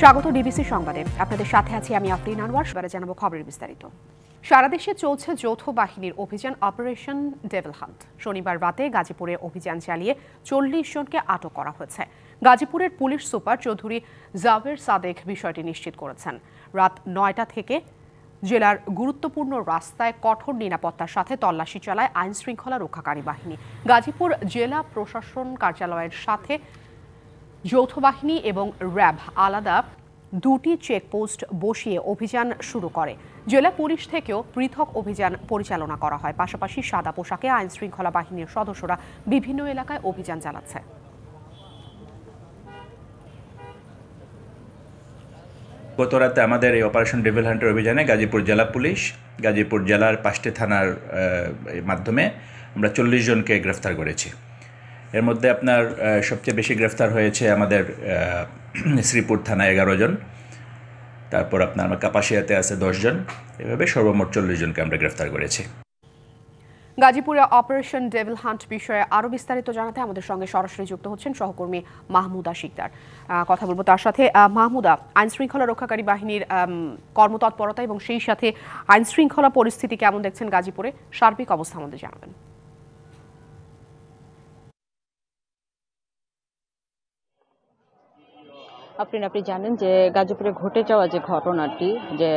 স্বাগত ডিবিসি সংবাদে। আপনাদের সাথে আছি আমি আফরিন আনোয়ার। এবারে জানাবো খবরের বিস্তারিত। সারা দেশে চলছে যৌথ বাহিনীর অভিযান অপারেশন ডেভিল হান্ট। শনিবার রাতে গাজীপুরে অভিযান চালিয়ে 40 জনকে আটক করা হয়েছে। গাজীপুরের পুলিশ সুপার চৌধুরী জাভের সাদেক বিষয়টি নিশ্চিত করেছেন। রাত 9টা থেকে জেলার গুরুত্বপূর্ণ রাস্তায় কঠোর নিরাপত্তার সাথে তল্লাশি চালায় আইন শৃঙ্খলা রক্ষাকারী বাহিনী। গাজীপুর জেলা প্রশাসন কার্যালয়ের সাথে যৌথ বাহিনী এবং র্যাব আলাদা দুটি চেকপোস্ট বসিয়ে অভিযান শুরু করে। জেলা পুলিশ থেকেও পৃথক অভিযান পরিচালনা করা হয়। পাশাপাশি সাদা পোশাকে আইন শৃঙ্খলা বাহিনীর সদস্যরা বিভিন্ন এলাকায় অভিযান চালাচ্ছে। গতরাতে আমাদের এই অপারেশন ডেভিল হান্টের অভিযানে গাজীপুর জেলা পুলিশ, গাজীপুর জেলার 5টি থানার মাধ্যমে আমরা 40 জনকে গ্রেফতার করেছি। এর মধ্যে আপনার সবচেয়ে বেশি গ্রেফতার হয়েছে আমাদের শ্রীপুর থানায় 11 জন, তারপর আপনার কাপাসিয়াতে আছে 10 জন, এভাবে সর্বমোট 40 জনকে আমরা গ্রেফতার করেছি। গাজীপুরে অপারেশন ডেভিল হান্ট বিষয়ে আরও বিস্তারিত জানাতে আমাদের সঙ্গে সরাসরি যুক্ত হচ্ছেন সহকর্মী মাহমুদা শিকদার। কথা বলবো তার সাথে। মাহমুদা, আইন শৃঙ্খলা রক্ষাকারী বাহিনীর কর্মতৎপরতা এবং সেই সাথে আইন শৃঙ্খলা পরিস্থিতি কেমন দেখছেন গাজীপুরে, সার্বিক অবস্থা আমাদের জানাবেন। আপনি জানেন যে গাজীপুরে ঘটে যাওয়া যে ঘটনাটি, যে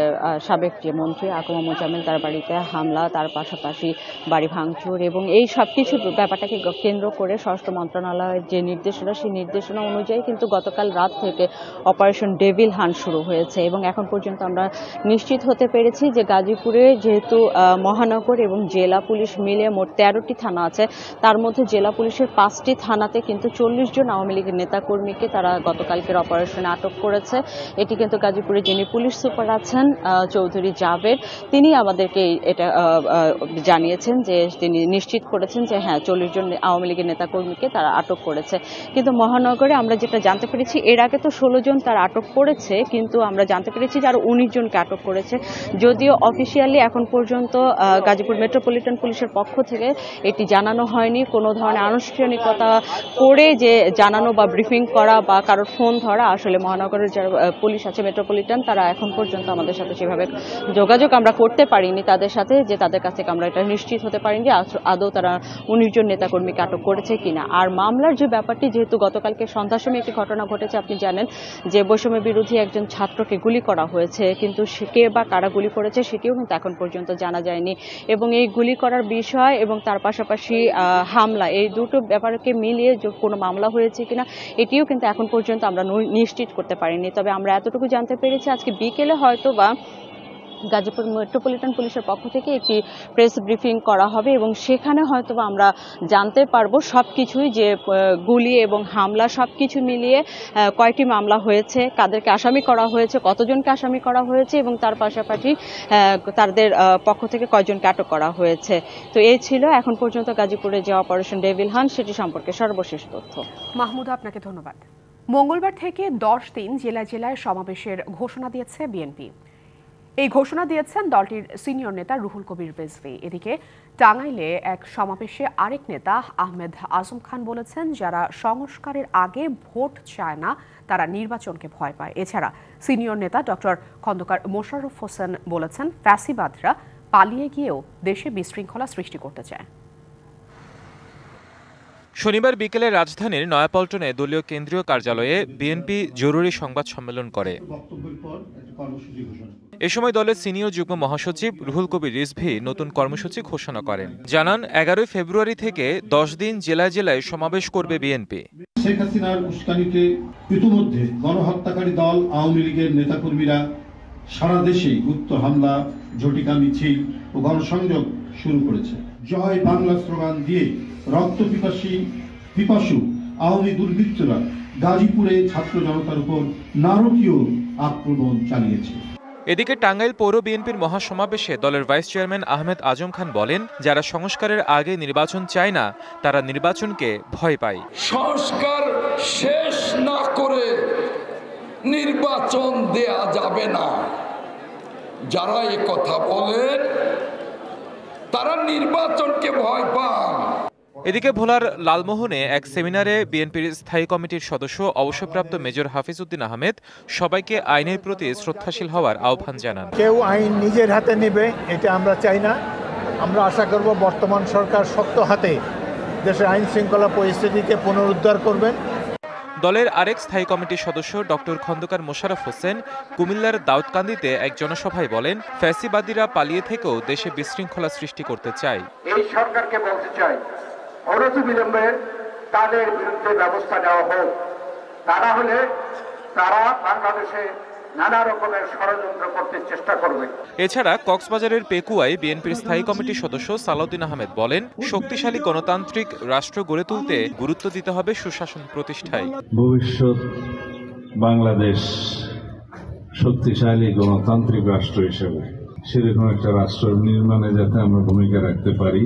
সাবেক যে মন্ত্রী আকমা মোজাম্মেল তার বাড়িতে হামলা, তার পাশাপাশি বাড়ি ভাঙচুর এবং এই সব কিছু ব্যাপারটাকে কেন্দ্র করে স্বরাষ্ট্র মন্ত্রণালয়ের যে নির্দেশনা, সেই নির্দেশনা অনুযায়ী কিন্তু গতকাল রাত থেকে অপারেশন ডেভিল হান্ট শুরু হয়েছে এবং এখন পর্যন্ত আমরা নিশ্চিত হতে পেরেছি যে গাজীপুরে যেহেতু মহানগর এবং জেলা পুলিশ মিলে মোট 13টি থানা আছে, তার মধ্যে জেলা পুলিশের 5টি থানাতে কিন্তু 40 জন আওয়ামী লীগের নেতাকর্মীকে তারা গতকালকের অপারেশন আটক করেছে। এটি কিন্তু গাজীপুরে যিনি পুলিশ সুপার আছেন চৌধুরী জাভেদ, তিনি আমাদেরকে এটা জানিয়েছেন যে তিনি নিশ্চিত করেছেন যে হ্যাঁ 40 জন আওয়ামী লীগের নেতাকর্মীকে তারা আটক করেছে। কিন্তু মহানগরে আমরা যেটা জানতে পেরেছি, এর আগে তো 16 জন তারা আটক করেছে, কিন্তু আমরা জানতে পেরেছি যে আরো 19 জনকে আটক করেছে। যদিও অফিসিয়ালি এখন পর্যন্ত গাজীপুর মেট্রোপলিটন পুলিশের পক্ষ থেকে এটি জানানো হয়নি। কোনো ধরনের আনুষ্ঠানিকতা করে যে জানানো বা ব্রিফিং করা বা কারোর ফোন ধরা, আসলে মহানগরের যারা পুলিশ আছে মেট্রোপলিটন, তারা এখন পর্যন্ত আমাদের সাথে সেভাবে যোগাযোগ আমরা করতে পারিনি তাদের সাথে, যে তাদের কাছ থেকে আমরা এটা নিশ্চিত হতে পারিনি আদৌ তারা 19 জন নেতাকর্মীকে আটক করেছে কিনা। আর মামলার যে ব্যাপারটি, যেহেতু গতকালকে সন্ধ্যার সময় একটি ঘটনা ঘটেছে, আপনি জানেন যে বৈষম্য বিরোধী একজন ছাত্রকে গুলি করা হয়েছে, কিন্তু কে বা কারা গুলি করেছে সেটিও কিন্তু এখন পর্যন্ত জানা যায়নি। এবং এই গুলি করার বিষয় এবং তার পাশাপাশি হামলা, এই দুটো ব্যাপারকে মিলিয়ে কোনো মামলা হয়েছে কিনা এটিও কিন্তু এখন পর্যন্ত আমরা নিশ্চিত করতে পারিনি। তবে আমরা এতটুকু জানতে পেরেছি আজকে বিকেলে হয়তো বা গাজীপুর মেট্রোপলিটন পুলিশের পক্ষ থেকে একটি প্রেস ব্রিফিং করা হবে এবং সেখানে হয়তো বা আমরা জানতে পারবো সবকিছুই, যে গুলি এবং হামলা সবকিছু মিলিয়ে কয়টি মামলা হয়েছে, কাদেরকে আসামি করা হয়েছে, কতজনকে আসামি করা হয়েছে এবং তার পাশাপাশি তাদের পক্ষ থেকে কয়জনকে আটক করা হয়েছে। তো এই ছিল এখন পর্যন্ত গাজীপুরে যে অপারেশন ডেভিল হান্ট সেটি সম্পর্কে সর্বশেষ তথ্য। মাহমুদা, আপনাকে ধন্যবাদ। মঙ্গলবার থেকে 10 দিন জেলায় জেলায় সমাবেশের ঘোষণা দিয়েছে বিএনপি। এই ঘোষণা দিয়েছেন দলটির সিনিয়র নেতা রুহুল কবির রিজভী। এদিকে টাঙ্গাইলে এক সমাবেশে আরেক নেতা আহমেদ আজম খান বলেছেন, যারা সংস্কারের আগে ভোট চায় না তারা নির্বাচনকে ভয় পায়। এছাড়া সিনিয়র নেতা ডক্টর খন্দকার মোশাররফ হোসেন বলেছেন, ফ্যাসিবাদরা পালিয়ে গিয়েও দেশে বিশৃঙ্খলা সৃষ্টি করতে চায়। শনিবার বিকেলে রাজধানীর নয়াপল্টনে দলীয় কেন্দ্রীয় কার্যালয়ে বিএনপি জরুরি সংবাদ সম্মেলন করে। এ সময় দলের সিনিয়র যুগ্ম মহাসচিব রুহুল কবির রিজভী নতুন কর্মসূচি ঘোষণা করেন। জানান, 11 ফেব্রুয়ারি থেকে 10 দিন জেলায় জেলায় সমাবেশ করবে বিএনপি। শেখ হাসিনার উস্কানিতে ইতিমধ্যে গণহত্যাকারী দল আওয়ামী লীগের নেতাকর্মীরা সারা দেশে গুপ্ত হামলা, ঝটিকা মিছিল ও গণসংযোগ শুরু করেছে। জয় বাংলা স্লোগান দিয়ে রক্ত পিপাসু আওয়ামী দুর্বৃত্তরা গাজীপুরে ছাত্র জনতার উপর নারকীয় আক্রমণ চালিয়েছে। এদিকে টাঙ্গাইল পৌর বিএনপির মহাসমাবেশে দলের ভাইস চেয়ারম্যান আহমেদ আজম খান বলেন, যারা সংস্কারের আগে নির্বাচন চায় না তারা নির্বাচনকে ভয় পায়। সংস্কার শেষ না করে নির্বাচন দেয়া যাবে না। যারা এ কথা বলেন তারা নির্বাচনকে ভয় পান। এদিকে ভোলার লালমোহনে এক সেমিনারে বিএনপির স্থায়ী কমিটির সদস্য অবসরপ্রাপ্ত মেজর হাফিজ উদ্দিন আহমেদ সবাইকে আইনের প্রতি শ্রদ্ধাশীল হওয়ার আহ্বান জানান। কেউ আইন নিজের হাতে নেবে এটা আমরা চাই না। আমরা আশা করব বর্তমান সরকার শক্ত হাতে দেশের আইন শৃঙ্খলা পরিস্থিতিকে পুনরুদ্ধার করবেন। দলের আরেক স্থায়ী কমিটির সদস্য ডক্টর খন্দকার মোশাররফ হোসেন কুমিল্লার দাউদকান্দিতে এক জনসভায় বলেন, ফ্যাসিবাদীরা পালিয়ে থেকেও দেশে বিশৃঙ্খলা সৃষ্টি করতে চায়। এই সরকারকে বলতে চাই, অনতিবিলম্বে তাদের বিরুদ্ধে ব্যবস্থা নেওয়া হোক। তারা হলে তারা বাংলাদেশে নানা রকমের ষড়যন্ত্র করতে চেষ্টা করবে। এছাড়া কক্সবাজারের পেকুয়ায় বিএনপির স্থায়ী কমিটির সদস্য সালাউদ্দিন আহমেদ বলেন, শক্তিশালী গণতান্ত্রিক রাষ্ট্র গড়ে তুলতে গুরুত্ব দিতে হবে সুশাসন প্রতিষ্ঠায়। ভবিষ্যৎ বাংলাদেশ শক্তিশালী গণতান্ত্রিক রাষ্ট্র হিসেবে সেরকম একটা রাষ্ট্র নির্মাণে যাতে আমরা ভূমিকা রাখতে পারি।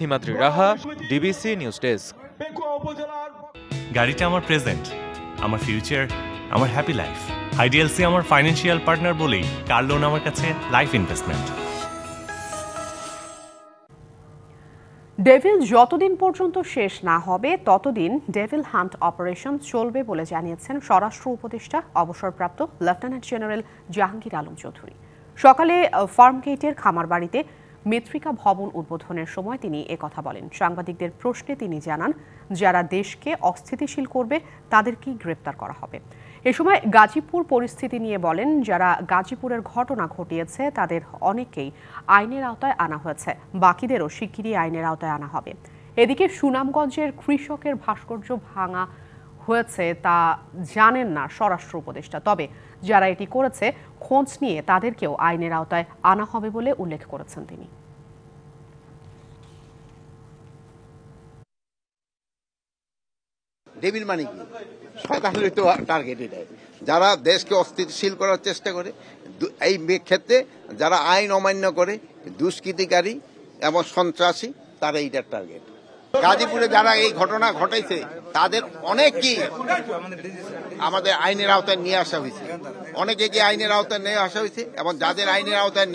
হিমাদ্রি রাহা, ডিবিসি নিউজ ডেস্ক। গাড়িটা আমার প্রেজেন্ট, আমার ফিউচার, আমার হ্যাপি লাইফ। আইডিএলসি আমার ফাইন্যান্সিয়াল পার্টনার বলেই কার লোন আমার কাছে লাইফ ইনভেস্টমেন্ট। ডেভিল যতদিন পর্যন্ত শেষ না হবে ততদিন ডেভিল হান্ট অপারেশন চলবে বলে জানিয়েছেন স্বরাষ্ট্র উপদেষ্টা অবসরপ্রাপ্ত লেফটেন্যান্ট জেনারেল জাহাঙ্গীর আলম চৌধুরী। সকালে ফার্মগেটের খামারবাড়িতে মেট্রিকা ভবন উদ্বোধনের সময় তিনি একথা বলেন। সাংবাদিকদের প্রশ্নে তিনি জানান, যারা দেশকে অস্থিতিশীল করবে তাদেরকেই গ্রেপ্তার করা হবে। এ সময় গাজীপুর পরিস্থিতি নিয়ে বলেন, যারা গাজীপুরের ঘটনা ঘটিয়েছে তাদের অনেকেই আইনের আওতায় আনা হয়েছে, বাকিদেরও শিগগিরই আইনের আওতায় আনা হবে। এদিকে সুনামগঞ্জের কৃষকের ভাস্কর্য ভাঙা হয়েছে তা জানেন না স্বরাষ্ট্র উপদেষ্টা, তবে যারা এটি করেছে খোঁজ নিয়ে তাদেরকেও আইনের আওতায় আনা হবে বলে উল্লেখ করেছেন তিনি। ডেভিল মানে কি? শয়তানের তো টার্গেট এটাই। যারা দেশকে অস্থিতিশীল করার চেষ্টা করে, এই ক্ষেত্রে যারা আইন অমান্য করে, দুষ্কৃতিকারী এবং সন্ত্রাসী, তারা এইটার টার্গেট। গাজীপুরে যারা এই ঘটনা ঘটাইছে তাদের অনেকই আমাদের আইনের আওতায় নিয়ে আসা হয়েছে, অনেকে আইনের আওতায় নিয়ে আসা হয়েছে এবং যাদের আইনের আওতায়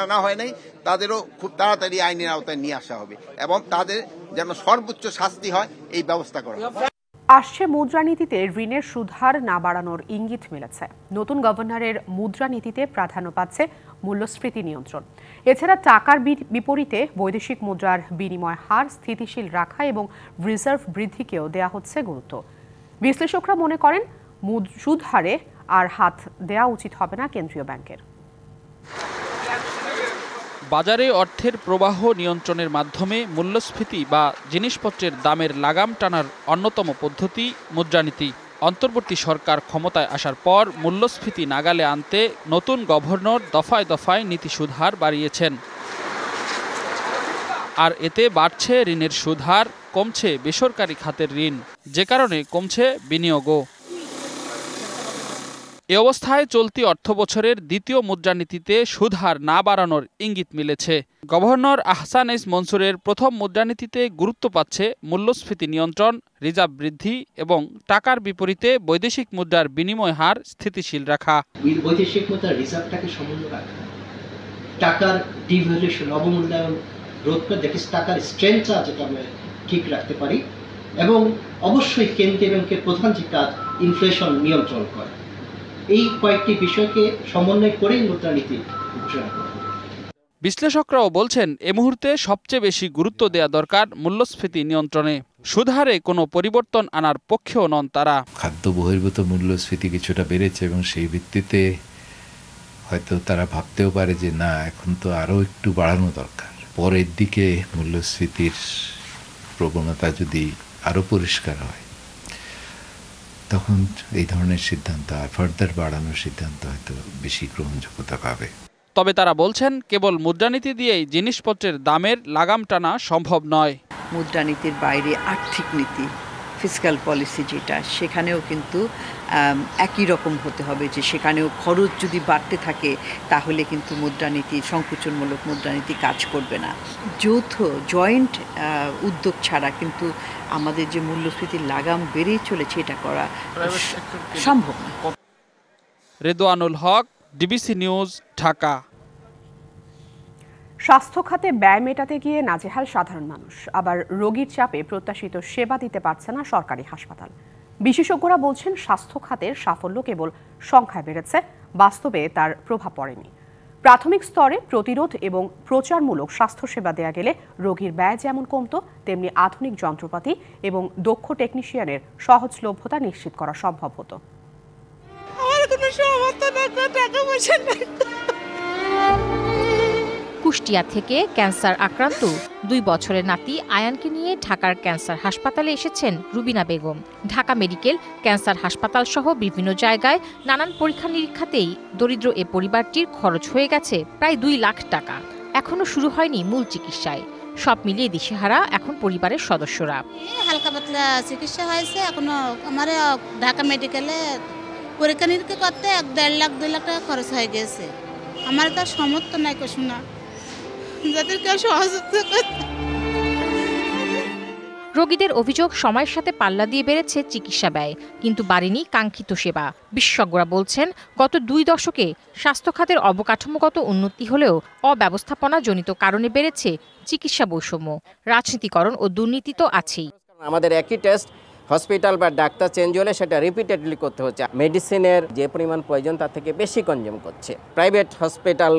আনা হয় নাই তাদেরও খুব তাড়াতাড়ি আইনের আওতায় নিয়ে আসা হবে এবং তাদের যেন সর্বোচ্চ শাস্তি হয় এই ব্যবস্থা করা। আসছে মুদ্রানীতিতে ঋণের সুদহার না বাড়ানোর ইঙ্গিত মিলেছে। নতুন গভর্নরের মুদ্রানীতিতে প্রাধান্য পাচ্ছে মূল্যস্ফীতি নিয়ন্ত্রণ। এছাড়া টাকার বিপরীতে বৈদেশিক মুদ্রার বিনিময় হার স্থিতিশীল রাখা এবং রিজার্ভ বৃদ্ধিকেও দেয়া হচ্ছে গুরুত্ব। বিশ্লেষকরা মনে করেন সুদহারে আর হাত দেওয়া উচিত হবে না কেন্দ্রীয় ব্যাংকের। বাজারে অর্থের প্রবাহ নিয়ন্ত্রণের মাধ্যমে মূল্যস্ফীতি বা জিনিসপত্রের দামের লাগাম টানার অন্যতম পদ্ধতি মুদ্রানীতি। অন্তর্বর্তী সরকার ক্ষমতায় আসার পর মূল্যস্ফীতি নাগালে আনতে নতুন গভর্নর দফায় দফায় নীতি সুদহার বাড়িয়েছেন। আর এতে বাড়ছে ঋণের সুদহার, কমছে বেসরকারি খাতের ঋণ, যে কারণে কমছে বিনিয়োগও। এ অবস্থায় চলতি অর্থবছরের দ্বিতীয় মুদ্রানীতিতে সুদহার না বাড়ানোর ইঙ্গিত মিলেছে। গভর্নর আহসান এস মনসুরের প্রথম মুদ্রানীতিতে গুরুত্ব পাচ্ছে মূল্যস্ফীতি নিয়ন্ত্রণ, রিজার্ভ বৃদ্ধি এবং টাকার বিপরীতে বৈদেশিক মুদ্রার বিনিময় হার স্থিতিশীল রাখা। বৈদেশিক মুদ্রার রিজার্ভটাকে সমুন্নত রাখা, টাকার ডিভ্যালুয়েশন অবমূল্যায়ন রোধ করে দেখি টাকার স্ট্রেংথটা যেটা আমরা ঠিক রাখতে পারি এবং অবশ্যই কেন্দ্রীয় ব্যাংকের প্রধান যে কাজ ইনফ্লেশন নিয়ন্ত্রণ করা। এই কয়েকটি বিষয়কে সমন্বয় করেই মুদ্রানীতি ঘোষণা করা। বিশ্লেষকরাও বলছেন এ মুহূর্তে সবচেয়ে বেশি গুরুত্ব দেওয়া দরকার মূল্যস্ফীতি নিয়ন্ত্রণে। সুদহারে কোনো পরিবর্তন আনার পক্ষেও নন তারা। খাদ্য বহির্ভূত মূল্যস্ফীতি কিছুটা বেড়েছে এবং সেই ভিত্তিতে হয়তো তারা ভাবতেও পারে যে না, এখন তো আরও একটু বাড়ানো দরকার। পরের দিকে মূল্যস্ফীতির প্রবণতা যদি আরও পরিষ্কার হয় তখন এই ধরনের সিদ্ধান্ত আর ফার্দার বাড়ানোর সিদ্ধান্ত হয়তো বেশি গ্রহণযোগ্যতা পাবে। তবে তারা বলছেন কেবল মুদ্রানীতি দিয়েই জিনিসপত্রের দামের লাগাম টানা সম্ভব নয়। মুদ্রানীতির বাইরে আর্থিক নীতি, ফিসক্যাল পলিসি যেটা, সেখানেও কিন্তু একই রকম হতে হবে, যে সেখানেও খরচ যদি বাড়তে থাকে তাহলে কিন্তু মুদ্রানীতি, সংকুচনমূলক মুদ্রানীতি কাজ করবে না। যৌথ জয়েন্ট উদ্যোগ ছাড়া কিন্তু আমাদের যে মূল্যস্ফীতির লাগাম বেড়েই চলেছে এটা করা সম্ভব না। রেদওয়ানুল হক, ডিবিসি নিউজ, ঢাকা। স্বাস্থ্য খাতে ব্যয় মেটাতে গিয়ে নাজেহাল সাধারণ মানুষ, আবার রোগীর চাপে প্রত্যাশিত সেবা দিতে পারছে না সরকারি হাসপাতাল। বিশেষজ্ঞরা বলছেন স্বাস্থ্য খাতের সাফল্য কেবল সংখ্যায় বেড়েছে, বাস্তবে তার প্রভাব পড়েনি। প্রাথমিক স্তরে প্রতিরোধ এবং প্রচারমূলক স্বাস্থ্যসেবা দেয়া গেলে রোগীর ব্যয় যেমন কমত, তেমনি আধুনিক যন্ত্রপাতি এবং দক্ষ টেকনিশিয়ানের সহজলভ্যতা নিশ্চিত করা সম্ভব হতো। কুষ্টিয়া থেকে ক্যান্সার আক্রান্ত 2 বছরের নাতি আয়ানকে নিয়ে ঢাকার ক্যান্সার হাসপাতালে এসেছেন রুবিনা বেগম। ঢাকা মেডিকেল, ক্যান্সার হাসপাতাল সহ বিভিন্ন জায়গায় নানান পরীক্ষা নিরীক্ষাতেই দরিদ্র এ পরিবারটির খরচ হয়ে গেছে প্রায় 2 লাখ টাকা। এখনো শুরু হয়নি মূল চিকিৎসায়। সব মিলিয়ে দিশেহারা এখন পরিবারের সদস্যরা। হালকা পাতলা চিকিৎসা হয়েছে, এখনো আমার ঢাকা মেডিকেলে পরীক্ষা নিরীক্ষা করতে 1.5 লাখ 2 লাখ টাকা খরচ হয়ে গেছে। আমার তার সামর্থ্য নাই শোনা, যাদেরকে সহযোগিতা করতে। রোগীদের অভিযোগ সময়ের সাথে পাল্লা দিয়ে বেড়েছে চিকিৎসা ব্যয়, কিন্তু বাড়েনি কাঙ্ক্ষিত সেবা। বিশেষজ্ঞরা বলছেন গত 2 দশকে স্বাস্থ্য খাতের অবকাঠামোগত উন্নতি হলেও অব্যবস্থাপনাজনিত কারণে বেড়েছে চিকিৎসা বৈষম্য, রাজনীতিকরণ ও দুর্নীতি তো আছেই। আমাদের একই টেস্ট হসপিটাল বা ডাক্তার চেঞ্জ হলে সেটা রিপিটেডলি করতে হচ্ছে। মেডিসিনের যে পরিমাণ প্রয়োজন তার থেকে বেশি কনজিউম করছে। প্রাইভেট হসপিটাল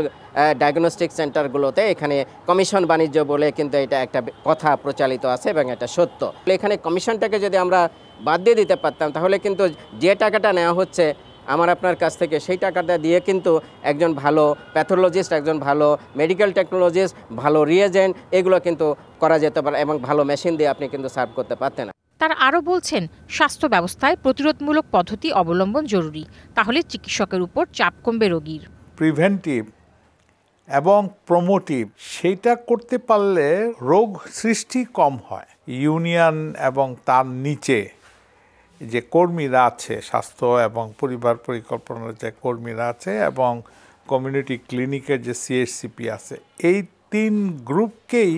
ডায়াগনস্টিক সেন্টারগুলোতে এখানে কমিশন বাণিজ্য বলে কিন্তু এটা একটা কথা প্রচলিত আছে এবং এটা সত্য। এখানে কমিশনটাকে যদি আমরা বাদ দিয়ে দিতে পারতাম তাহলে কিন্তু যে টাকাটা নেওয়া হচ্ছে আমার আপনার কাছ থেকে, সেই টাকাটা দিয়ে কিন্তু একজন ভালো প্যাথোলজিস্ট, একজন ভালো মেডিকেল টেকনোলজিস্ট, ভালো রিয়েজেন্ট এগুলো কিন্তু করা যেতে পারে এবং ভালো মেশিন দিয়ে আপনি কিন্তু সার্ভ করতে পারতেন না। তারা আরও বলছেন স্বাস্থ্য ব্যবস্থায় প্রতিরোধমূলক পদ্ধতি অবলম্বন জরুরি, তাহলে চিকিৎসকের উপর চাপ কমবে রোগীর। প্রিভেন্টিভ এবং প্রমোটিভ সেইটা করতে পারলে রোগ সৃষ্টি কম হয়। ইউনিয়ন এবং তার নিচে যে কর্মীরা আছে, স্বাস্থ্য এবং পরিবার পরিকল্পনার যে কর্মীরা আছে এবং কমিউনিটি ক্লিনিকের যে সিএইচসিপি আছে, এই 3 গ্রুপকেই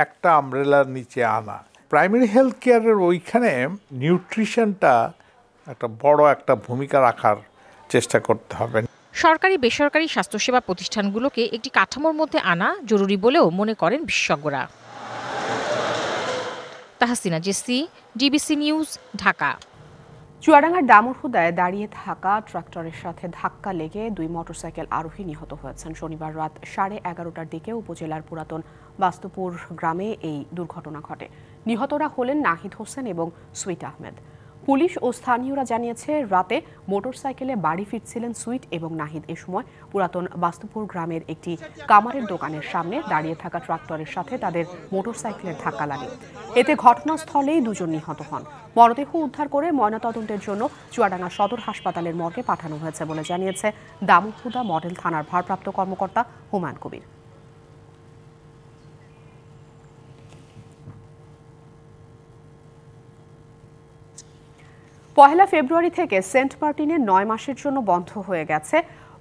একটা আমব্রেলার নিচে আনা। প্রাইমারি হেলথ কেয়ারের ওইখানে নিউট্রিশনটা একটা বড় একটা ভূমিকা রাখার চেষ্টা করতে হবে। সরকারি বেসরকারি স্বাস্থ্যসেবা প্রতিষ্ঠানগুলোকে একটি কাঠামোর মধ্যে আনা জরুরি বলেও মনে করেন বিশেষজ্ঞরা। Tahsina Jessy, DBC news, Dhaka. চুয়াডাঙ্গার দামুড়হুদায় দাঁড়িয়ে থাকা ট্রাক্টরের সাথে ধাক্কা লেগে 2 মোটরসাইকেল আরোহী নিহত হয়েছেন। শনিবার রাত 11:30টার দিকে উপজেলার পুরাতন বাস্তুপুর গ্রামে এই দুর্ঘটনা ঘটে। নিহতরা হলেন নাহিদ হোসেন এবং সুইট আহমেদ। পুলিশ ও স্থানীয়রা জানিয়েছে রাতে মোটরসাইকেলে বাড়ি ফিরছিলেন সুইট এবং নাহিদ। এ সময় পুরাতন বাস্তুপুর গ্রামের একটি কামারের দোকানের সামনে দাঁড়িয়ে থাকা ট্রাক্টরের সাথে তাদের মোটরসাইকেলের ধাক্কা লাগে। এতে ঘটনাস্থলেই 2 জন নিহত হন। মরদেহ উদ্ধার করে ময়নাতদন্তের জন্য চুয়াডাঙ্গা সদর হাসপাতালের মর্গে পাঠানো হয়েছে বলে জানিয়েছে দামুড়হুদা মডেল থানার ভারপ্রাপ্ত কর্মকর্তা হুমায়ুন কবির। পহেলা ফেব্রুয়ারি থেকে সেন্ট মার্টিনে 9 মাসের জন্য বন্ধ হয়ে গেছে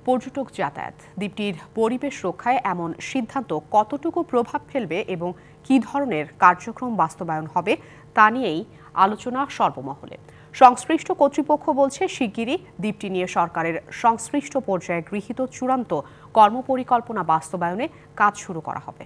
পর্যটক যাতায়াত। দ্বীপটির পরিবেশ রক্ষায় এমন সিদ্ধান্ত কতটুকু প্রভাব ফেলবে এবং কী ধরনের কার্যক্রম বাস্তবায়ন হবে তা নিয়েই আলোচনা সর্বমহলে। সংশ্লিষ্ট কর্তৃপক্ষ বলছে শিগগিরই দ্বীপটি নিয়ে সরকারের সংশ্লিষ্ট পর্যায়ে গৃহীত চূড়ান্ত কর্মপরিকল্পনা বাস্তবায়নে কাজ শুরু করা হবে।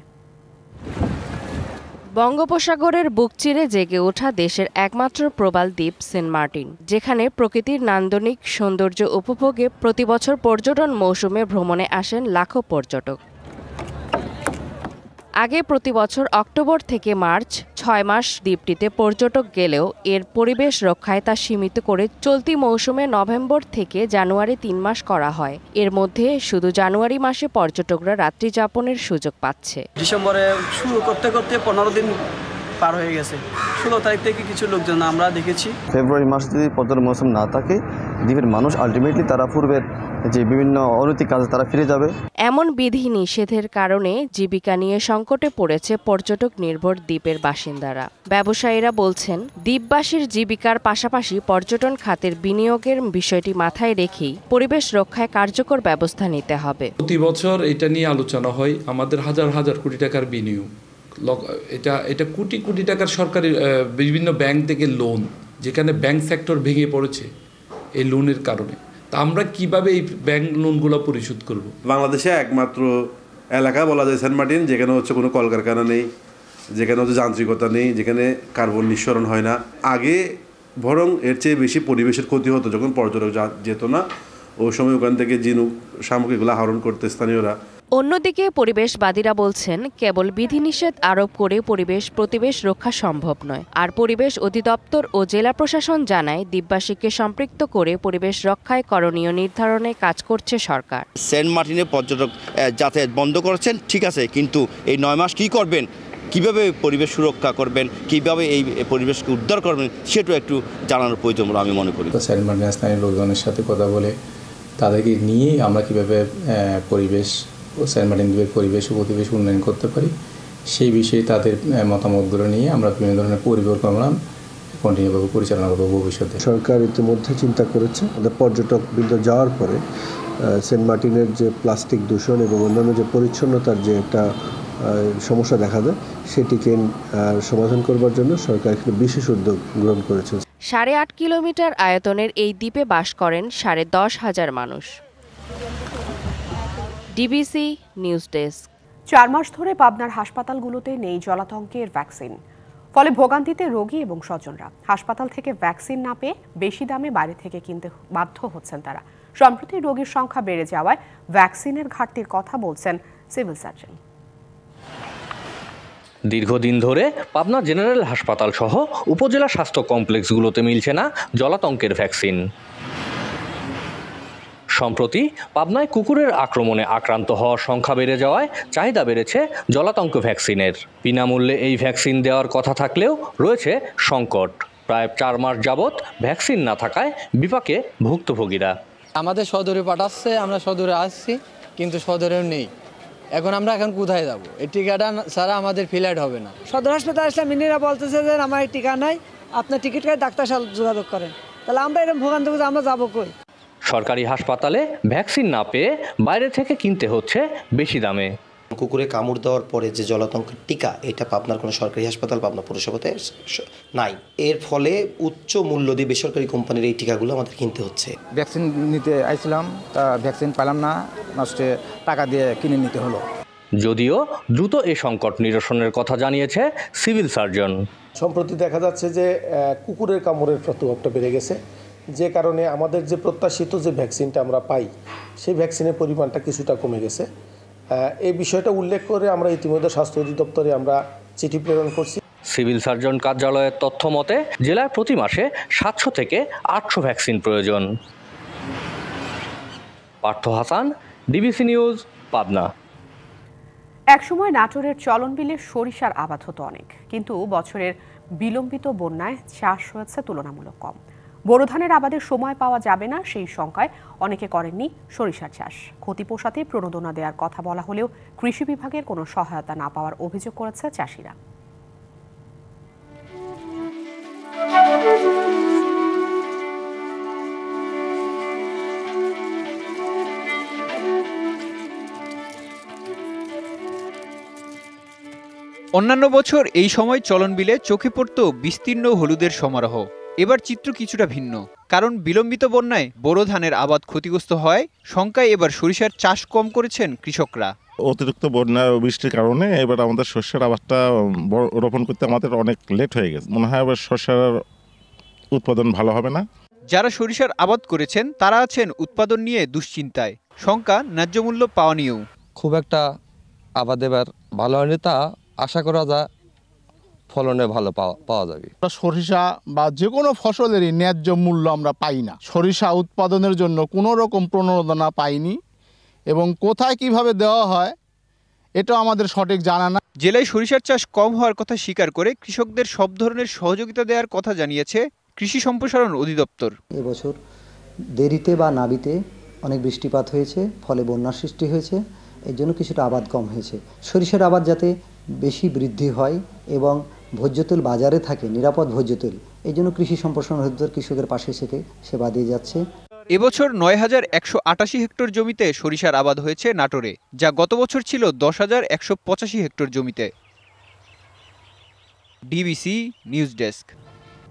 বঙ্গোপসাগরের বুক চিরে জেগে ওঠা দেশের একমাত্র প্রবাল দ্বীপ সেন্ট মার্টিন, যেখানে প্রকৃতির নান্দনিক সৌন্দর্য উপভোগে প্রতিবছর পর্যটন মৌসুমে ভ্রমণে আসেন লাখো পর্যটক। আগে প্রতি বছর অক্টোবর থেকে মার্চ 6 মাস দ্বীপটিতে পর্যটক গেলেও এর পরিবেশ রক্ষায় তা সীমিত করে চলতি মৌসুমে নভেম্বর থেকে জানুয়ারি 3 মাস করা হয়। এর মধ্যে শুধু জানুয়ারি মাসে পর্যটকরা রাত্রি যাপনের সুযোগ পাচ্ছে। ডিসেম্বরে শুরু করতে করতে 15 দিন পার হয়ে গেছে। 16 তারিখ থেকে কিছু লোকজন আমরা দেখেছি। ফেব্রুয়ারি মাস যদি পর্যটন মৌসুম না থাকে, দ্বীপের মানুষ আলটিমেটলি তারা পূর্বের যে বিভিন্ন অনৈতিক কাজে তারা ফিরে যাবে। এমন বিধি নিষেধের কারণে জীবিকা নিয়ে সংকটে পড়েছে পর্যটক নির্ভর দ্বীপের বাসিন্দারা। ব্যবসায়ীরা বলছেন, দ্বীপবাসীর জীবিকার পাশাপাশি পর্যটন খাতের বিনিয়োগের বিষয়টি মাথায় রেখেই পরিবেশ রক্ষায় কার্যকর ব্যবস্থা নিতে হবে। প্রতি বছর এটা নিয়ে আলোচনা হয়। আমাদের হাজার হাজার কোটি টাকার বিনিয়োগ, এটা কোটি কোটি টাকার সরকারি বিভিন্ন ব্যাংক থেকে লোন, যেখানে ব্যাংক সেক্টর ভেঙে পড়েছে এই লোনের কারণে। তা আমরা কিভাবে এই ব্যাংক লোনগুলো পরিশোধ করব? বাংলাদেশে একমাত্র এলাকা বলা যায় সেন্ট মার্টিন, যেখানে হচ্ছে কোনো কলকারখানা নেই, যেখানে হচ্ছে যান্ত্রিকতা নেই, যেখানে কার্বন নিঃসরণ হয় না। আগে বরং এর চেয়ে বেশি পরিবেশের ক্ষতি হতো যখন পর্যটক যেত না, ওই সময় ওখান থেকে জিনুক সামগ্রীগুলো আহরণ করতে স্থানীয়রা। অন্যদিকে পরিবেশবাদীরা বলছেন কেবল বিধিনিষেধ আরোপ করে পরিবেশ রক্ষা সম্ভব নয়। আর পরিবেশ অধিদপ্তর ও জেলা প্রশাসন জানায় দ্বীপবাসীকে সম্পৃক্ত করে পরিবেশ রক্ষায় করণীয় নির্ধারণে কাজ করছে সরকার। সেন্ট মার্টিনে পর্যটক যাতায়াত বন্ধ করেছেন, ঠিক আছে, কিন্তু এই 9 মাস কী করবেন, কিভাবে পরিবেশ সুরক্ষা করবেন, কিভাবে এই পরিবেশকে উদ্ধার করবেন, সেটাও একটু জানানোর প্রয়োজন বলে আমি মনে করি। সেন্ট মার্টিন স্থানীয় লোকজনের সাথে কথা বলে তাদেরকে নিয়ে আমরা কীভাবে পরিবেশ ও সেন্ট মার্টিন দ্বীপের পরিবেশ ও পরিবেশ উন্নয়ন করতে পারি সেই বিষয়ে তাদের মতামতগুলো নিয়ে আমরা বিভিন্ন ধরনের পরিকল্পনা কন্টিনিউভাবে পরিচালনা করব ভবিষ্যতে। সরকার ইতিমধ্যে চিন্তা করেছে আমাদের পর্যটকবৃন্দ যাওয়ার পরে সেন্ট মার্টিনের যে প্লাস্টিক দূষণ এবং অন্যান্য যে পরিচ্ছন্নতার যে একটা সমস্যা দেখা দেয় সেটিকে সমাধান করবার জন্য সরকার এখানে বিশেষ উদ্যোগ গ্রহণ করেছে। 8.5 কিলোমিটার আয়তনের এই দ্বীপে বাস করেন 10,500 মানুষ। DBC news desk. 4 মাস ধরে পাবনার হাসপাতালগুলোতে নেই জলাতঙ্কের ভ্যাকসিন। ফলে ভোগান্তিতে রোগী এবং স্বজনরা। হাসপাতাল থেকে ভ্যাকসিন না পেয়ে বেশি দামে বাইরে থেকে কিনতে বাধ্য হচ্ছেন তারা। সম্প্রতি রোগীর সংখ্যা বেড়ে যাওয়ায় ভ্যাকসিনের ঘাটতির কথা বলছেন সিভিল সার্জন। দীর্ঘদিন ধরে পাবনা জেনারেল হাসপাতাল সহ উপজেলা স্বাস্থ্য কমপ্লেক্সগুলোতে মিলছে না জলাতঙ্কের ভ্যাকসিন। সম্প্রতি পাবনায় কুকুরের আক্রমণে আক্রান্ত হওয়ার সংখ্যা বেড়ে যাওয়ায় চাহিদা বেড়েছে জলাতঙ্ক ভ্যাকসিনের। বিনামূল্যে এই ভ্যাকসিন দেওয়ার কথা থাকলেও রয়েছে সংকট। প্রায় 4 মাস যাবৎ ভ্যাকসিন না থাকায় বিপাকে ভুক্তভোগীরা। আমাদের সদরে পাঠাচ্ছে, আমরা সদরে আসছি, কিন্তু সদরেও নেই। আমরা কোথায় যাব? এই টিকাটা ছাড়া আমাদের ফ্লাইট হবে না। সদর হাসপাতাল আসলে মিনিরা বলতেছে যে আমার এই টিকা নাই, আপনার টিকিট করে ডাক্তার সাথে যোগাযোগ করেন। তাহলে আমরা এরকম ভোগান্তি আমরা যাবো কই? সরকারি হাসপাতালে ভ্যাকসিন না পেয়ে বাইরে থেকে কিনতে হচ্ছে বেশি দামে। কুকুরে কামড় দেওয়ার পরে যে জলাতঙ্কের টিকা, এটা পাবনার কোনো সরকারি হাসপাতাল পাবনা পৌরসভাতে নাই। এর ফলে উচ্চ মূল্য দিয়ে বেসরকারি কোম্পানির এই টিকাগুলো আমাদের কিনতে হচ্ছে। ভ্যাকসিন নিতে আইছিলাম, তা ভ্যাকসিন পেলাম না, নষ্টে টাকা দিয়ে কিনে নিতে হলো। যদিও দ্রুত এ সংকট নিরসনের কথা জানিয়েছে সিভিল সার্জন। সম্প্রতি দেখা যাচ্ছে যে কুকুরের কামড়ের প্রভাবটা বেড়ে গেছে, যে কারণে আমাদের যে প্রত্যাশিত যে ভ্যাকসিনটা আমরা পাই সেই ভ্যাকসিনের পরিমাণটা কিছুটা কমে গেছে। এই বিষয়টা উল্লেখ করে আমরা ইতিমধ্যে স্বাস্থ্য অধিদপ্তরে আমরা চিঠি প্রেরণ করছি। সিভিল সার্জন কার্যালয়ের তথ্য মতে জেলায় প্রতি মাসে 700 থেকে 800 ভ্যাকসিন প্রয়োজন। Partha Hasan, DBC news, Pabna. একসময় নাটোরের চলন বিলে সরিষার আবাদ হতো অনেক, কিন্তু বছরের বিলম্বিত বন্যায় চাষ হয়েছে তুলনামূলক কম। বোরো ধানের আবাদের সময় পাওয়া যাবে না সেই শঙ্কায় অনেকে করেননি সরিষার চাষ। ক্ষতি পোষাতে প্রণোদনা দেওয়ার কথা বলা হলেও কৃষি বিভাগের কোনো সহায়তা না পাওয়ার অভিযোগ করেছে চাষিরা। অন্যান্য বছর এই সময় চলন বিলে চোখে পড়ত বিস্তীর্ণ হলুদের সমারোহ। এবার চিত্র কিছুটা ভিন্ন, কারণ বিলম্বিত বন্যায় বোরো ধানের আবাদ ক্ষতিগ্রস্ত হয় শঙ্কায় এবার সরিষার চাষ কম করেছেন কৃষকরা। অতিরিক্ত বন্যা ও বৃষ্টির কারণে এবার আমাদের শস্যের আবাদটা রোপণ করতে আমাদের অনেক লেট হয়ে গেছে। মনে হয় এবার শস্যের উৎপাদন ভালো হবে না। যারা সরিষার আবাদ করেছেন তারা আছেন উৎপাদন নিয়ে দুশ্চিন্তায়, শঙ্কা ন্যায্য মূল্য পাওয়া নিয়েও। খুব একটা আবাদ এবার ভালো হয়নি, তা আশা করা যায় ফলনে ভালো পাওয়া যাবে। সরিষা বা যে কোনো ফসলেরই ন্যায্য মূল্য আমরা পাই না। সরিষা উৎপাদনের জন্য কোনো রকম প্রণোদনা পাইনি এবং কোথায় কিভাবে দেওয়া হয় এটা আমাদের সঠিক জানা না। জেলায় সরিষার চাষ কম হওয়ার কথা স্বীকার করে কৃষকদের সব ধরনের সহযোগিতা দেওয়ার কথা জানিয়েছে কৃষি সম্প্রসারণ অধিদপ্তর। এবছর দেরিতে বা নাবিতে অনেক বৃষ্টিপাত হয়েছে, ফলে বন্যার সৃষ্টি হয়েছে, এর জন্য কিছুটা আবাদ কম হয়েছে। সরিষার আবাদ যাতে বেশি বৃদ্ধি হয় এবং ভোজ্য তেল বাজারে থাকে, নিরাপদ ভোজ্য তেল, এই জন্য কৃষি সম্প্রসারণ অধিদপ্তর কৃষকের পাশে থেকে সেবা দিয়ে যাচ্ছে। এবছর ৯,১৮৮ হেক্টর জমিতে সরিষার আবাদ হয়েছে নাটোরে, যা গত বছর ছিল ১০,১৮৫ হেক্টর জমিতে। DBC news desk.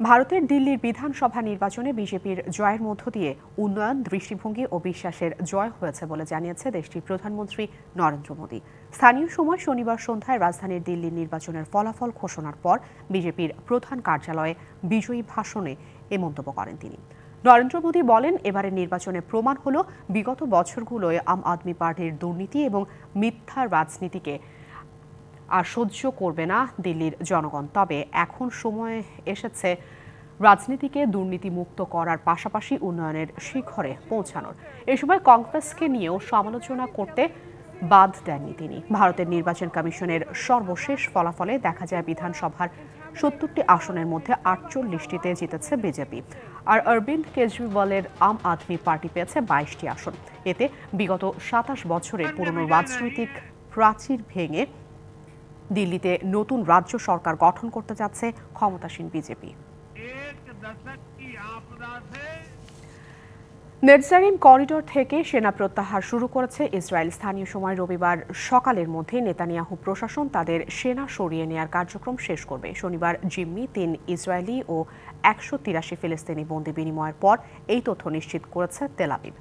ভারতের দিল্লির বিধানসভা নির্বাচনে বিজেপির জয়ের মধ্য দিয়ে উন্নয়ন, দৃষ্টিভঙ্গি ও বিশ্বাসের জয় হয়েছে বলে জানিয়েছে দেশটির প্রধানমন্ত্রী নরেন্দ্র মোদী। স্থানীয় সময় শনিবার সন্ধ্যায় রাজধানীর দিল্লির নির্বাচনের ফলাফল ঘোষণার পর বিজেপির প্রধান কার্যালয়ে বিজয়ী ভাষণে এ মন্তব্য করেন তিনি। নরেন্দ্র মোদী বলেন, এবারের নির্বাচনে প্রমাণ হলো বিগত বছরগুলোয় আম আদমি পার্টির দুর্নীতি এবং মিথ্যা রাজনীতিকে আর সহ্য করবে না দিল্লির জনগণ। তবে এখন সময় এসেছে রাজনীতিকে দুর্নীতিমুক্ত করার পাশাপাশি উন্নয়নের শিখরে পৌঁছানোর। এ সময় কংগ্রেসকে নিয়েও সমালোচনা করতে বাদ দেননি তিনি। ভারতের নির্বাচন কমিশনের সর্বশেষ ফলাফলে দেখা যায় বিধানসভার ৭০টি আসনের মধ্যে ৪৮টিতে জিতেছে বিজেপি, আর অরবিন্দ কেজরিওয়ালের আম আদমি পার্টি পেয়েছে ২২টি আসন। এতে বিগত ২৭ বছরের পুরনো রাজনৈতিক প্রাচীর ভেঙে দিল্লিতে নতুন রাজ্য সরকার গঠন করতে যাচ্ছে ক্ষমতাসীন বিজেপি। নেটজারিন করিডোর থেকে সেনা প্রত্যাহার শুরু করেছে ইসরায়েল। স্থানীয় সময় রবিবার সকালের মধ্যে নেতানিয়াহু প্রশাসন তাদের সেনা সরিয়ে নেয়ার কার্যক্রম শেষ করবে। শনিবার জিম্মি ৩ ইসরায়েলি ও ১৮৩ ফিলিস্তিনি বন্দী বিনিময়ের পর এই তথ্য নিশ্চিত করেছে তেল আবিব।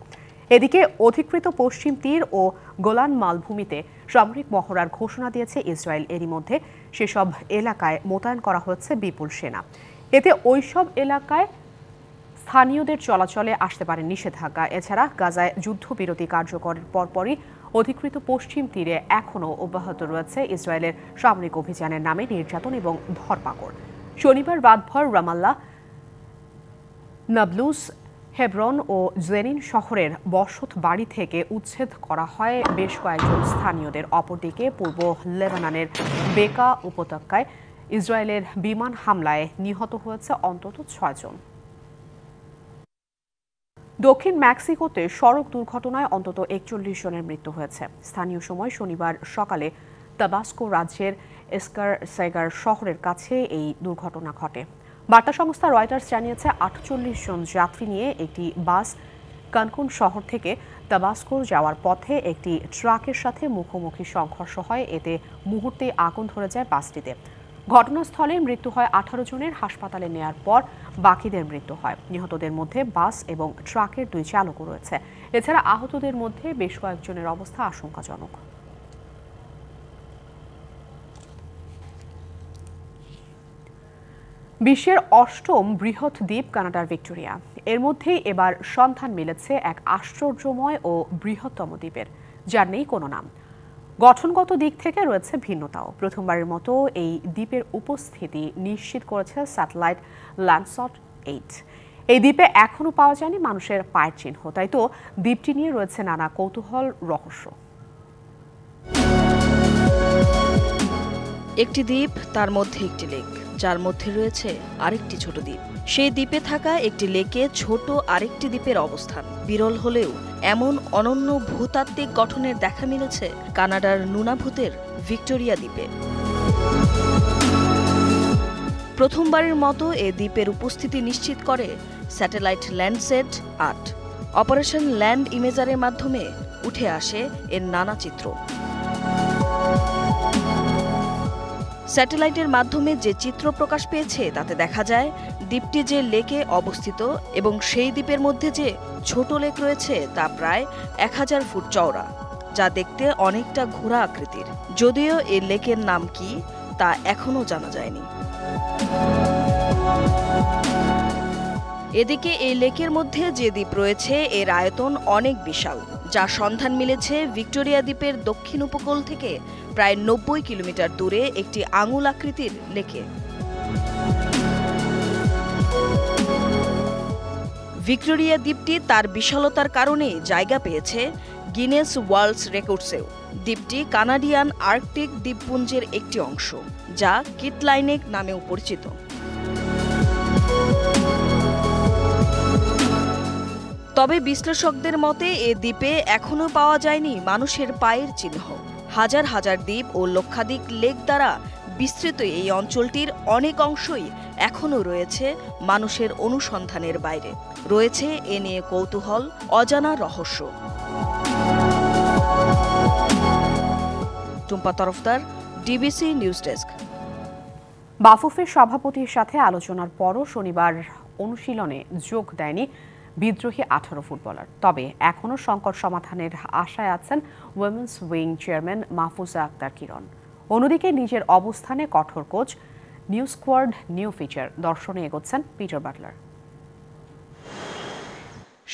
এদিকে অধিকৃত পশ্চিম তীর ও গোলান মালভূমিতে সামরিক মহড়ার ঘোষণা দিয়েছে ইসরায়েল। এরই মধ্যে সেসব এলাকায় মোতায়েন করা হচ্ছে বিপুল সেনা। এতে ওইসব এলাকায় স্থানীয়দের চলাচলে আসতে পারে নিষেধাজ্ঞা। এছাড়া গাজায় যুদ্ধবিরতি কার্যকরের পরপরই অধিকৃত পশ্চিম তীরে এখনও অব্যাহত রয়েছে ইসরায়েলের সামরিক অভিযানের নামে নির্যাতন এবং ধরপাকড়। শনিবার রাতভর রামাল্লাহ, নাবলুস, হেব্রন ও জেনিন শহরের বসত বাড়ি থেকে উচ্ছেদ করা হয় বেশ কয়েকজন স্থানীয়দের। অপরদিকে পূর্ব লেবাননের বেকা উপত্যকায় ইসরায়েলের বিমান হামলায় নিহত হয়েছে অন্তত ৬ জন। দক্ষিণ মেক্সিকোতে সড়ক দুর্ঘটনায় অন্তত ৪১ জনের মৃত্যু হয়েছে। স্থানীয় সময় শনিবার সকালে তাবাস্কো রাজ্যের এসকারসেগার শহরের কাছে এই দুর্ঘটনা ঘটে। বার্তা সংস্থা রয়টার্স জানিয়েছে ৪৮ জন যাত্রী নিয়ে একটি বাস কানকুন শহর থেকে তাবাস্কো যাওয়ার পথে একটি ট্রাকের সাথে মুখোমুখি সংঘর্ষ হয়। এতে মুহূর্তে আগুন ধরে যায় বাসটিতে। ঘটনাস্থলে মৃত্যু হয় ১৮ জনের। হাসপাতালে নেয়ার পর বাকিদের মৃত্যু হয়। নিহতদের মধ্যে বাস এবং ট্রাকের ২ চালকও রয়েছে। এছাড়া আহতদের মধ্যে বেশ কয়েকজনের অবস্থা আশঙ্কাজনক। বিশ্বের ৮ম বৃহৎ দ্বীপ কানাডার ভিক্টোরিয়া। এর মধ্যেই এবার সন্ধান মিলেছে এক আশ্চর্যময় ও বৃহত্তম দ্বীপের, যার নেই কোনো নাম। গঠনগত দিক থেকে রয়েছে ভিন্নতাও। প্রথমবারের মতো এই দ্বীপের উপস্থিতি নিশ্চিত করেছে স্যাটেলাইট ল্যান্ডসট ৮। এই দ্বীপে এখনও পাওয়া যায়নি মানুষের পায়ের চিহ্ন। তাই তো দ্বীপটি নিয়ে রয়েছে নানা কৌতূহল, রহস্য। একটি দ্বীপ, তার মধ্যে একটি লেক, যার মধ্যে রয়েছে আরেকটি ছোট দ্বীপ। সেই দ্বীপে থাকা একটি লেকে ছোট আরেকটি দ্বীপের অবস্থান। বিরল হলেও এমন অনন্য ভূতাত্ত্বিক গঠনের দেখা মিলেছে কানাডার নুনাভুতের ভিক্টোরিয়া দ্বীপে। প্রথমবারের মতো এ দ্বীপের উপস্থিতি নিশ্চিত করে স্যাটেলাইট ল্যান্ডসেট ৮। অপারেশন ল্যান্ড ইমেজারের মাধ্যমে উঠে আসে এর নানা চিত্র। স্যাটেলাইটের মাধ্যমে যে চিত্র প্রকাশ পেয়েছে তাতে দেখা যায় দ্বীপটি যে লেকে অবস্থিত এবং সেই দ্বীপের মধ্যে যে ছোট লেক রয়েছে তা প্রায় ১০০০ ফুট চওড়া, যা দেখতে অনেকটা ঘোড়া আকৃতির। যদিও এই লেকের নাম কি তা এখনও জানা যায়নি। এদিকে এই লেকের মধ্যে যে দ্বীপ রয়েছে এর আয়তন অনেক বিশাল, যা সন্ধান মিলেছে ভিক্টোরিয়া দ্বীপের দক্ষিণ উপকূল থেকে প্রায় ৯০ কিলোমিটার দূরে একটি আঙুল আকৃতির লেকে। ভিক্টোরিয়া দ্বীপটি তার বিশালতার কারণে জায়গা পেয়েছে গিনেস ওয়ার্ল্ড রেকর্ডসেও। দ্বীপটি কানাডিয়ান আর্কটিক দ্বীপপুঞ্জের একটি অংশ, যা কিটলাইনেক নামেও পরিচিত। তবে বিশ্লেষকদের মতে এ দ্বীপে এখনও পাওয়া যায়নি মানুষের পায়ের চিহ্ন। হাজার হাজার দ্বীপ ও লক্ষাধিক লেক দ্বারা বিস্তৃত এই অঞ্চলটির অনেক অংশই এখনও রয়েছে মানুষের অনুসন্ধানের বাইরে। রয়েছে এ নিয়ে কৌতূহল, অজানা রহস্য। Tumpa Tarafdar, DBC news desk. বাফুফের সভাপতির সাথে আলোচনার পরও শনিবার অনুশীলনে যোগ দেয়নি বিদ্রোহী 18 ফুটবলার। তবে এখনও সংকট সমাধানের আশায় আছেন women's wing chairman Mahfuza Akter Kiran. অন্যদিকে নিজের অবস্থানে কঠোর coach new squad new feature দর্শনে এগোচ্ছেন পিটার বাটলার।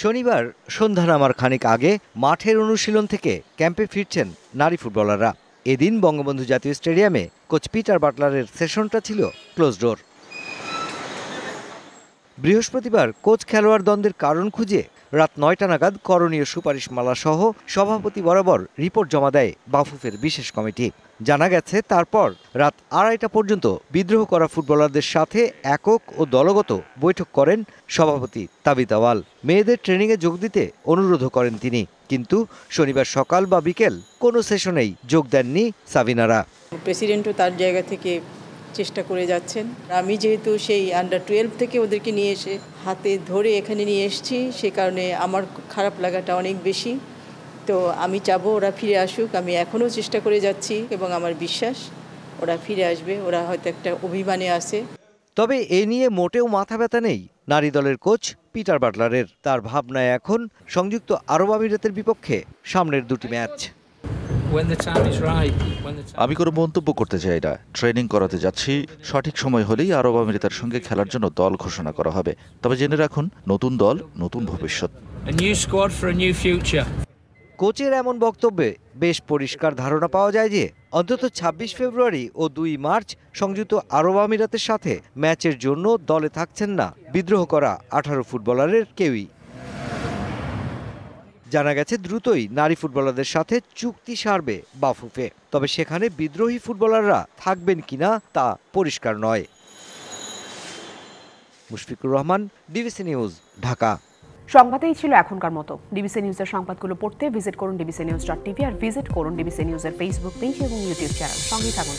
শনিবার সন্ধ্যা নামার খানিক আগে মাঠের অনুশীলন থেকে ক্যাম্পে ফিরছেন নারী ফুটবলাররা। এদিন বঙ্গবন্ধু জাতীয় স্টেডিয়ামে কোচ পিটার বাটলারের সেশনটা ছিল ক্লোজ ডোর। বৃহস্পতিবার কোচ খেলোয়াড় দ্বন্দ্বের কারণ খুঁজে রাত 9টা নাগাদ করণীয় সুপারিশমালা সহ সভাপতি বরাবর রিপোর্ট জমা দেয় বাফুফের বিশেষ কমিটি। জানা গেছে তারপর রাত 2:30টা পর্যন্ত বিদ্রোহ করা ফুটবলারদের সাথে একক ও দলগত বৈঠক করেন সভাপতি তাবিত আওয়াল। মেয়েদের ট্রেনিংয়ে যোগ দিতে অনুরোধও করেন তিনি, কিন্তু শনিবার সকাল বা বিকেল কোনো সেশনেই যোগ দেননি সাবিনারা। প্রেসিডেন্টও তার জায়গা থেকে চেষ্টা করে যাচ্ছেন। আমি যেহেতু সেই আন্ডার 12 থেকে ওদেরকে নিয়ে এসে হাতে ধরে এখানে নিয়ে এসেছি, সে কারণে আমার খারাপ লাগাটা অনেক বেশি। তো আমি চাবো ওরা ফিরে আসুক। আমি এখনও চেষ্টা করে যাচ্ছি এবং আমার বিশ্বাস ওরা ফিরে আসবে। ওরা হয়তো একটা অভিমানে আসে। তবে এ নিয়ে মোটেও মাথা ব্যথা নেই নারী দলের কোচ পিটার বাটলারের। তার ভাবনায় এখন সংযুক্ত আরব আমিরাতের বিপক্ষে সামনের দুটি ম্যাচ। আমি কোনো মন্তব্য করতে চাই না। ট্রেনিং করাতে যাচ্ছি, সঠিক সময় হলেই আরব আমিরাতের সঙ্গে খেলার জন্য দল ঘোষণা করা হবে। তবে জেনে রাখুন, নতুন দল, নতুন ভবিষ্যৎ। কোচের এমন বক্তব্যে বেশ পরিষ্কার ধারণা পাওয়া যায় যে অন্তত 26 ফেব্রুয়ারি ও 2 মার্চ সংযুক্ত আরব আমিরাতের সাথে ম্যাচের জন্য দলে থাকছেন না বিদ্রোহ করা 18 ফুটবলারের কেউই। জানা গেছে দ্রুতই নারী ফুটবলারদের সাথে চুক্তি সারবে বাফুফে। তবে সেখানে বিদ্রোহী ফুটবলাররা থাকবেন কিনা তা পরিষ্কার নয়। Mushfiqur Rahman, DBC news, Dhaka. সংবাদেই ছিল এখনকার মতো। ডিবিসি নিউজের সংবাদগুলো পড়তে ভিজিট করুন dbcnews.tv আর ভিজিট করুন ডিবিসি নিউজের ফেসবুক পেজ এবং ইউটিউব চ্যানেল। সঙ্গেই থাকুন।